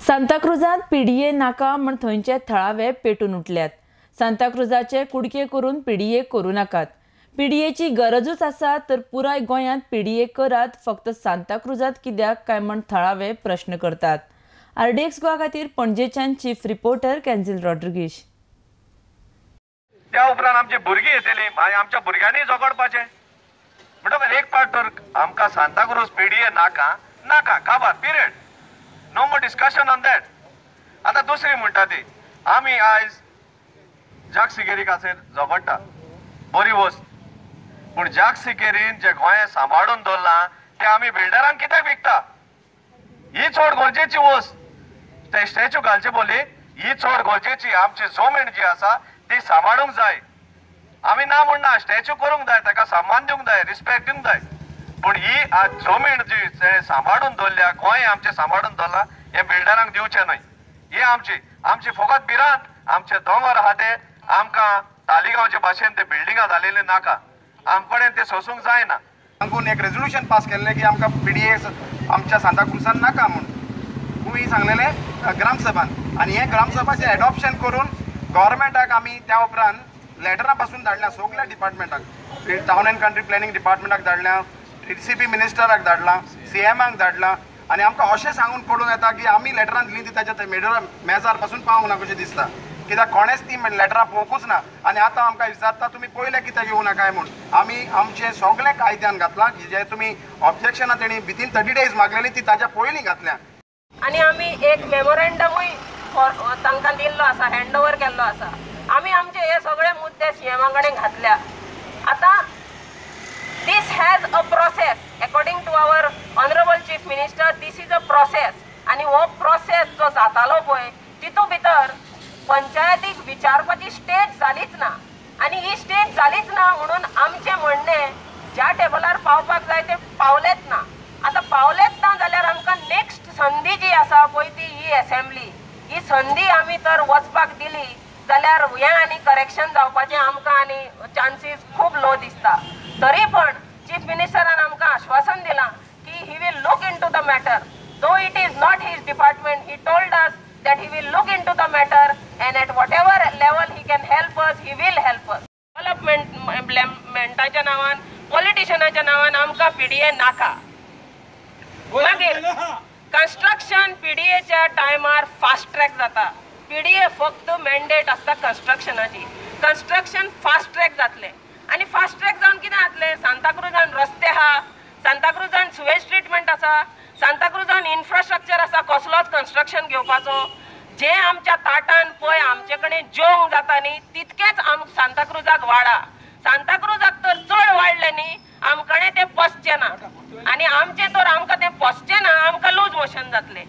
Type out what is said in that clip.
सांताक्रुजांत PDA नाका म्हण थंयचे थळावे पेटून उठल्यात। सांताक्रुजाचे कुडके करून पीडीए करू नाकात। पीडीएची गरजूच आसा तर पुराय गोंयांत पीडीए करात, फक्त सांताक्रुजांत कित्याक काय म्हण थळावे प्रश्न करतात। आरडीएक्स गोवा खातीर पणजेच्यान चीफ रिपोर्टर केन्झिल रॉड्रिगीस। त्या उपरांत आमचे भुरगीं येतली, आमच्या भुरग्यांनी जोगडपाचे म्हणटकच एक पार्ट तर आमकां सांताक्रुज पीडीए नाका नाका काबार period, no more discussion on that. आता दुसरी म्हणटा ती आमी आयज जाग सिकेरीक आसर जोगडटा बरी वस्त, पूण जाग सिकेरीन जे गोंय सांबाळून दवरला ते आमी बिल्डरांक कित्याक विकता? ही चड गरजेची वस्त, ते स्टॅच्यू घालचे बोली ही चड गरजेची। आमची जमीन जी आसा ती सांबाळूंक जाय। आमी ना म्हणना स्टॅच्यू करूंक जाय, ताका सन्मान दिवंक जाय, रिस्पेक्ट दिवंक जाय, पूण ही आज जमीन जी सांबाळून दवरल्या, गोंय आमचे सांबाळून दवरला, हे बिल्डरांक दिवचे न्हय। ही आमची फकत भिरांत, आमचे दोंगर आहा ते आमकां तालिगांवचे भाशेन ते बिल्डिंगां जालेले नाका, आमकडे ते सोसूंक जायना। सांगून एक रेजोल्यूशन पास केल्ले की आमकां पीडीए आमच्या सांताक्रुजान नाका म्हणून तुमी सांगलेले ग्रामसभान, आनी हे ग्रामसभाचे एडॉप्शन करून गव्हर्मेंटाक आमी त्या उपरांत लेटरां पासून धाडल्या सगळ्या डिपार्टमेंटाक, टावन एंड कंट्री प्लॅनिंग डिपार्टमेंटाक धाडल्या, डीसीपी मिनिस्टराक धाडला, सीएमाक धाडला, आनी आमकां अशें सांगून कळून येता की आमी लेटरां दिलीं ती ताच्या मेजार पासून पावूंक ना कशें दिसता, कित्याक कोणेच ती लेटरां पळोवंकूच ना। आनी आतां आमकां विचारता तुमी पयले कित्याक येवं ना काय म्हूण। आमी आमचे सगळे कायद्यान घातलां, जे तुमी ऑब्जेक्शनां तेणी विथीन 30 days मागलेली ती ताच्या पयलीं घातल्या। आनी आमी एक मेमोरेंडमूय तांकां दिल्लो आसा, हँड ओवर केल्लो आसा। आमी आमचे हे सगळे मुद्दे सीएमा कडेन घातल्या। आतां this has a process according to our honorable chief minister, this is a process, आनी हो प्रोसेस जो जातालो पळय तितू भितर पंचायतीक विचारपाची स्टेज जालीच ना, आनी ही स्टेज जालीच ना म्हणून आमचे म्हणणे ज्या टेबलार पावपाक जाय ते पावलेच ना। आता पावलेच ना जाल्यार आमकां नेक्स्ट संधी जी आसा पळय ती ही असेंब्ली, ही संधी आमी तर वचपाक दिली जाल्यार हे आनी करेक्शन जावपाचें आमकां आनी चान्सीस खूब लो दिसता। तरी पण चीफ मिनिस्टरान आमकां आश्वासन दिलां की he will look into the matter, though it is not his department, he told us that he will look into the matter and at whatever level he can help us, he will help us. डेव्हलपमेंटाच्या नावान, पॉलिटिशियनाच्या नावान आमकां PDA नाका। मागीर construction पीडीएच्या टायमार fast track जाता। PDA फक्त mandate आसता कन्स्ट्रक्शनाची, construction fast track जातले, आनी फास्ट ट्रॅक जावन कितें जातलें? सांताक्रुजान रस्ते आहा, सांताक्रुजान सुवेज ट्रीटमेंट आसा, सांताक्रुजान इन्फ्रास्ट्रक्चर आसा कसलोच कन्स्ट्रक्शन घेवपाचो। जे आमच्या ताटान पळय आमचे कडेन जेवंक जाता न्ही तितकेच सांताक्रुजाक वाडा, सांताक्रुजाक तर चड वाडले न्ही आमकडे ते पसचे ना, आनी आमचे तर आमकां ते पसचे ना, आमकां लूज मोशन जातले।